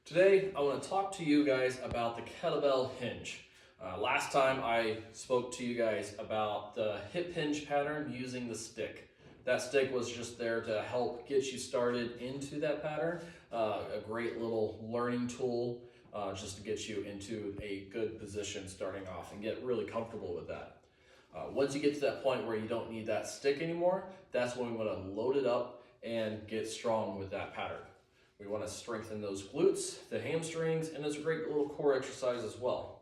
Today, I want to talk to you guys about the Kettlebell Hinge. Last time I spoke to you guys about the hip hinge pattern using the stick. That stick was just there to help get you started into that pattern. A great little learning tool just to get you into a good position starting off and get really comfortable with that. Once you get to that point where you don't need that stick anymore, that's when we want to load it up and get strong with that pattern. We want to strengthen those glutes, the hamstrings, and it's a great little core exercise as well.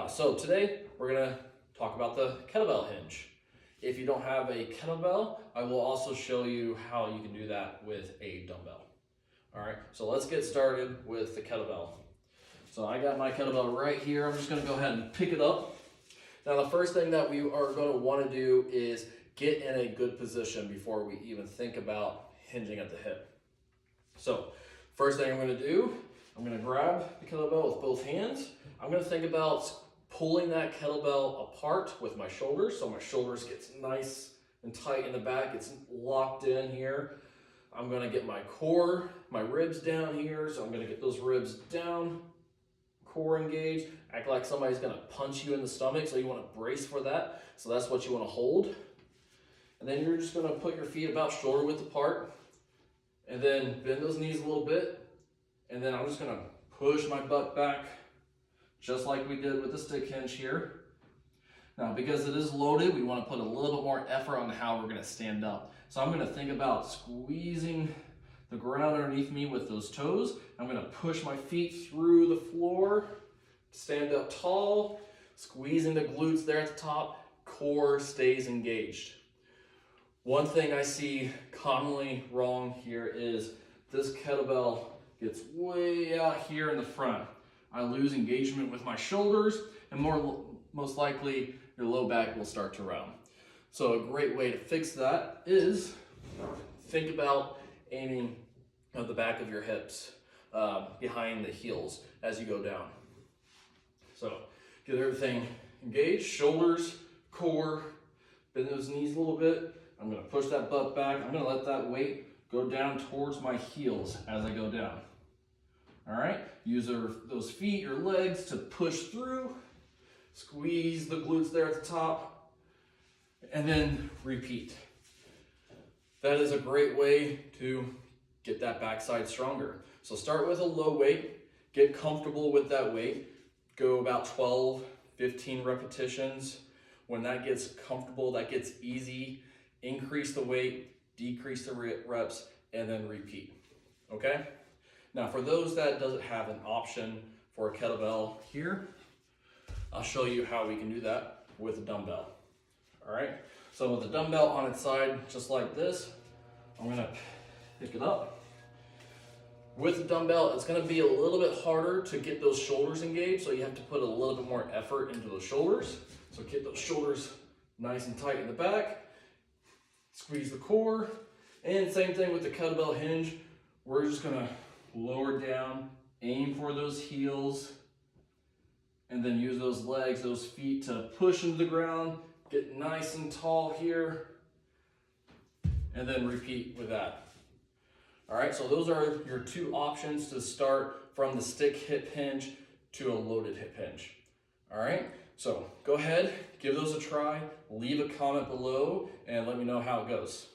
So today we're going to talk about the kettlebell hinge. If you don't have a kettlebell, I will also show you how you can do that with a dumbbell. All right, so let's get started with the kettlebell. So I got my kettlebell right here. I'm just going to go ahead and pick it up. Now the first thing that we are going to want to do is get in a good position before we even think about hinging at the hip. So first thing I'm going to do, I'm going to grab the kettlebell with both hands. I'm going to think about pulling that kettlebell apart with my shoulders. So my shoulders gets nice and tight in the back. It's locked in here. I'm going to get my core, my ribs down here. So I'm going to get those ribs down, core engaged. Act like somebody's going to punch you in the stomach. So you want to brace for that. So that's what you want to hold. And then you're just going to put your feet about shoulder width apart. And then bend those knees a little bit. And then I'm just going to push my butt back just like we did with the stick hinge here. Now, because it is loaded, we want to put a little bit more effort on how we're going to stand up. So I'm going to think about squeezing the ground underneath me with those toes. I'm going to push my feet through the floor, stand up tall, squeezing the glutes there at the top, core stays engaged. One thing I see commonly wrong here is this kettlebell gets way out here in the front. I lose engagement with my shoulders, and most likely your low back will start to round. So a great way to fix that is think about aiming at the back of your hips behind the heels as you go down. So get everything engaged, shoulders, core, bend those knees a little bit. I'm going to push that butt back. I'm going to let that weight go down towards my heels as I go down. All right, use those feet or legs to push through, squeeze the glutes there at the top, and then repeat. That is a great way to get that backside stronger. So start with a low weight, get comfortable with that weight, go about 12, 15 repetitions. When that gets comfortable, that gets easy, increase the weight, decrease the reps, and then repeat, okay? Now for those that doesn't have an option for a kettlebell here, I'll show you how we can do that with a dumbbell, all right? So with the dumbbell on its side, just like this, I'm gonna pick it up. With the dumbbell, it's gonna be a little bit harder to get those shoulders engaged, so you have to put a little bit more effort into those shoulders. So get those shoulders nice and tight in the back, squeeze the core, and same thing with the kettlebell hinge. We're just gonna lower down, aim for those heels, and then use those legs, those feet to push into the ground, get nice and tall here, and then repeat with that. All right, so those are your two options to start from the stick hip hinge to a loaded hip hinge. All right, so go ahead, give those a try, leave a comment below, and let me know how it goes.